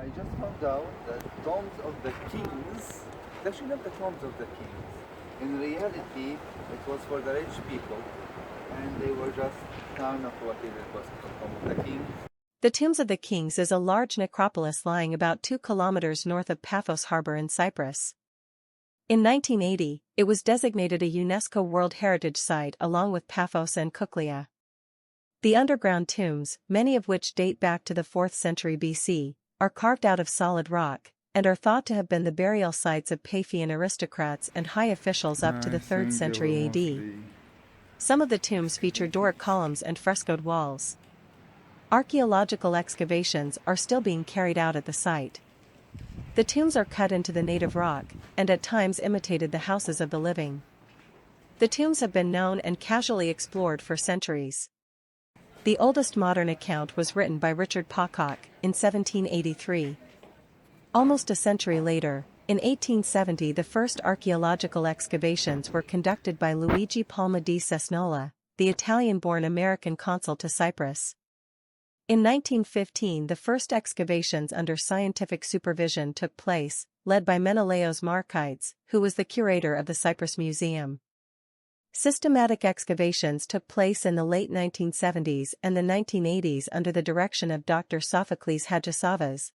I just found out that tombs of the kings, they actually not the tombs of the kings. In reality, it was for the rich people, and they were just kind of what is it was the tomb of the kings. The Tombs of the Kings is a large necropolis lying about 2 kilometers north of Paphos harbor in Cyprus. In 1980, it was designated a UNESCO World Heritage Site along with Paphos and Kuklia. The underground tombs, many of which date back to the 4th century BC, are carved out of solid rock, and are thought to have been the burial sites of Paphian aristocrats and high officials up to the 3rd century AD. Some of the tombs feature Doric columns and frescoed walls. Archaeological excavations are still being carried out at the site. The tombs are cut into the native rock, and at times imitated the houses of the living. The tombs have been known and casually explored for centuries. The oldest modern account was written by Richard Pocock in 1783. Almost a century later, in 1870, the first archaeological excavations were conducted by Luigi Palma di Cesnola, the Italian-born American consul to Cyprus. In 1915, the first excavations under scientific supervision took place, led by Menelaos Markides, who was the curator of the Cyprus Museum. Systematic excavations took place in the late 1970s and the 1980s under the direction of Dr. Sophocles Hadjisavvas.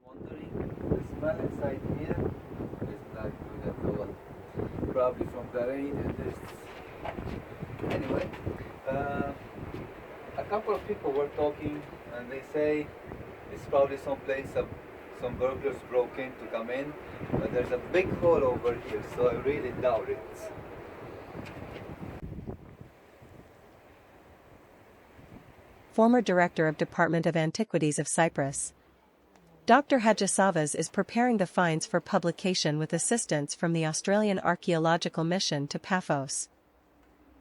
Wondering, the smell inside here is not good at all. Probably from the rain and this. Anyway, a couple of people were talking and they say it's probably some place some burglars broke in to come in, but there's a big hole over here, so I really doubt it. Former Director of Department of Antiquities of Cyprus. Dr. Hadjisavvas is preparing the finds for publication with assistance from the Australian Archaeological Mission to Paphos.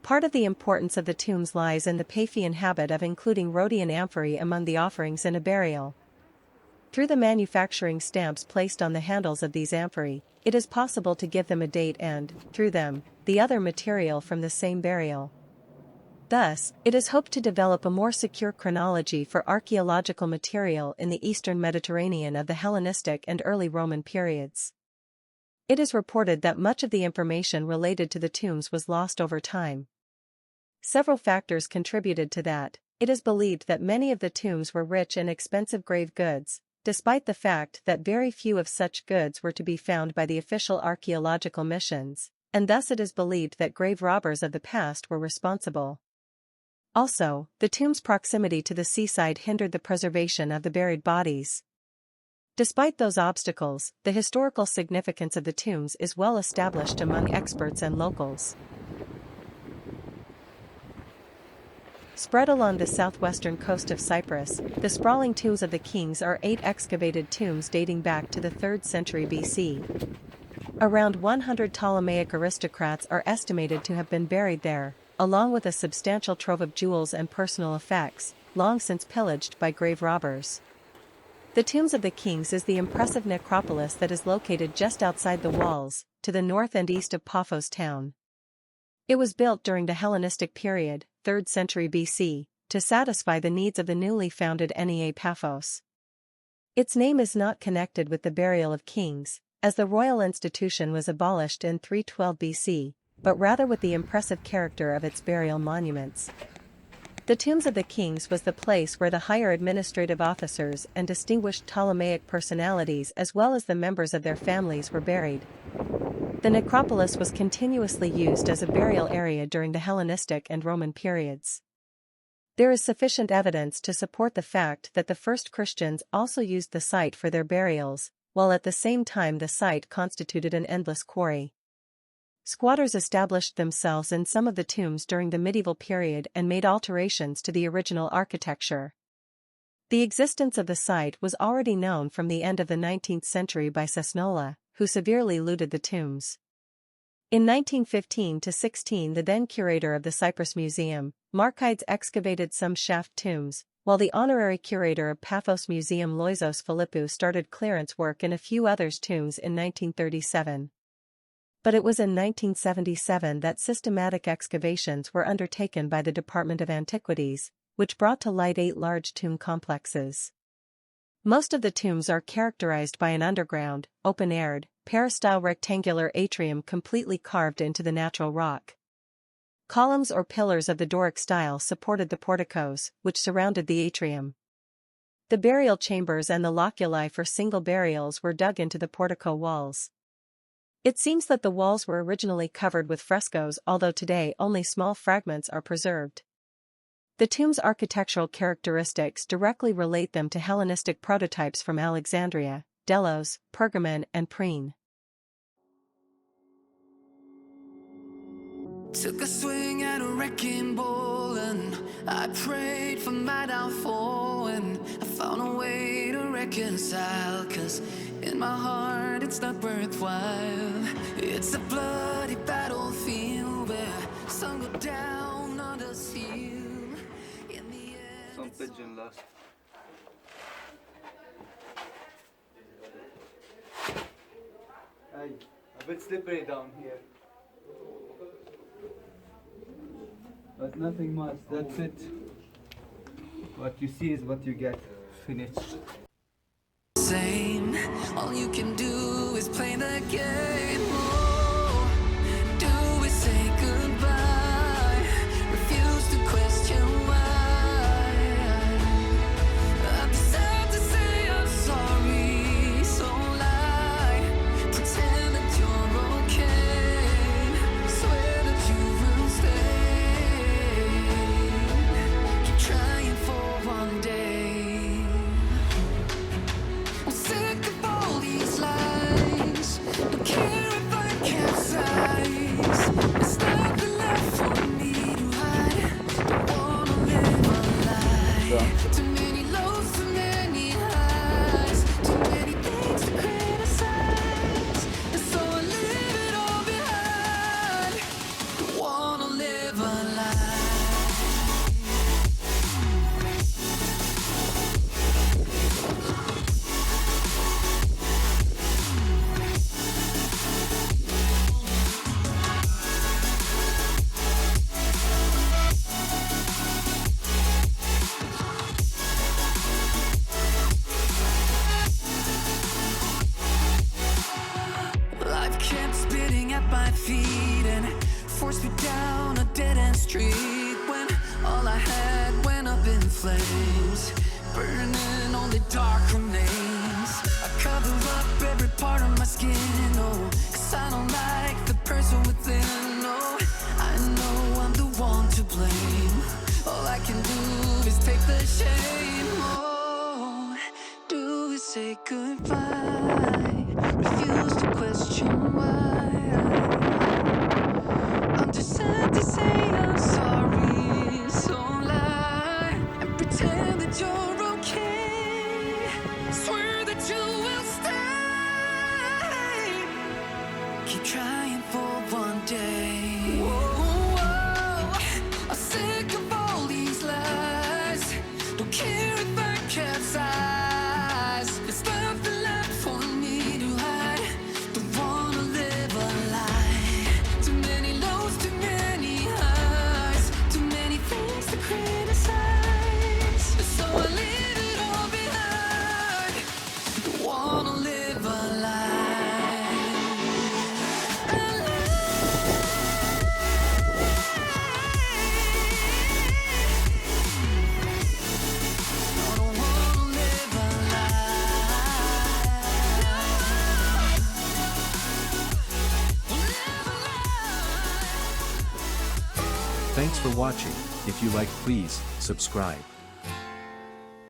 Part of the importance of the tombs lies in the Paphian habit of including Rhodian amphorae among the offerings in a burial. Through the manufacturing stamps placed on the handles of these amphorae, it is possible to give them a date and, through them, the other material from the same burial. Thus, it is hoped to develop a more secure chronology for archaeological material in the eastern Mediterranean of the Hellenistic and early Roman periods. It is reported that much of the information related to the tombs was lost over time. Several factors contributed to that. It is believed that many of the tombs were rich in expensive grave goods, despite the fact that very few of such goods were to be found by the official archaeological missions, and thus it is believed that grave robbers of the past were responsible. Also, the tomb's proximity to the seaside hindered the preservation of the buried bodies. Despite those obstacles, the historical significance of the tombs is well established among experts and locals. Spread along the southwestern coast of Cyprus, the sprawling Tombs of the Kings are 8 excavated tombs dating back to the 3rd century BC. Around 100 Ptolemaic aristocrats are estimated to have been buried there, along with a substantial trove of jewels and personal effects, long since pillaged by grave robbers. The Tombs of the Kings is the impressive necropolis that is located just outside the walls, to the north and east of Paphos town. It was built during the Hellenistic period, 3rd century BC, to satisfy the needs of the newly founded Nea Paphos. Its name is not connected with the burial of kings, as the royal institution was abolished in 312 BC, but rather with the impressive character of its burial monuments. The Tombs of the Kings was the place where the higher administrative officers and distinguished Ptolemaic personalities as well as the members of their families were buried. The necropolis was continuously used as a burial area during the Hellenistic and Roman periods. There is sufficient evidence to support the fact that the first Christians also used the site for their burials, while at the same time the site constituted an endless quarry. Squatters established themselves in some of the tombs during the medieval period and made alterations to the original architecture. The existence of the site was already known from the end of the 19th century by Cesnola, who severely looted the tombs. In 1915-16, the then curator of the Cyprus Museum, Markides, excavated some shaft tombs, while the honorary curator of Paphos Museum Loizos Philippou started clearance work in a few others' tombs in 1937. But it was in 1977 that systematic excavations were undertaken by the Department of Antiquities, which brought to light 8 large tomb complexes. Most of the tombs are characterized by an underground, open-aired, peristyle rectangular atrium completely carved into the natural rock. Columns or pillars of the Doric style supported the porticos, which surrounded the atrium. The burial chambers and the loculi for single burials were dug into the portico walls. It seems that the walls were originally covered with frescoes, although today only small fragments are preserved. The tomb's architectural characteristics directly relate them to Hellenistic prototypes from Alexandria, Delos, Pergamon, and Priene. Took a swing at a wrecking ball and I prayed for my downfall, and I found a way to reconcile, 'cause in my heart it's not worthwhile. It's a bloody battlefield where some go down, others heal. In the end, Some pigeon lost. Hey, a bit slippery down here. But nothing much, that's it. What you see is what you get. Finished. same. All you can do is play the game. Oh, do we say goodbye? Refuse to question why. I'm sad to say I'm sorry, so lie. Pretend that you're okay. Swear that you will stay. Keep trying for one day. I'm sick of all these lies. Don't care if I capsize. There's nothing left for me to hide. Don't wanna live a lie. Too many lows, too many highs. Too many things to criticize. And so I leave it all behind. Don't wanna live a lie. Life kept spitting at my feet and forced me down a dead-end street, when all I had went up in flames, burning only dark remains. I cover up every part of my skin, oh, 'cause I don't like the person within. Oh, I know I'm the one to blame. All I can do is take the shame. Oh, do we say goodbye? Refuse to question why. I'm too sad to say I'm sorry, so lie and pretend that you're okay. Swear that you will stay. Keep trying for one day. Whoa, I'm sick of all these lies. Don't care if I capsize. There's nothing left for me to hide. Don't wanna live a lie. Too many lows, too many highs. Too many things to criticize. So I leave it all behind. Don't wanna live a lie. A I don't wanna live a lie. Live a lie. Thanks for watching. If you like, please subscribe.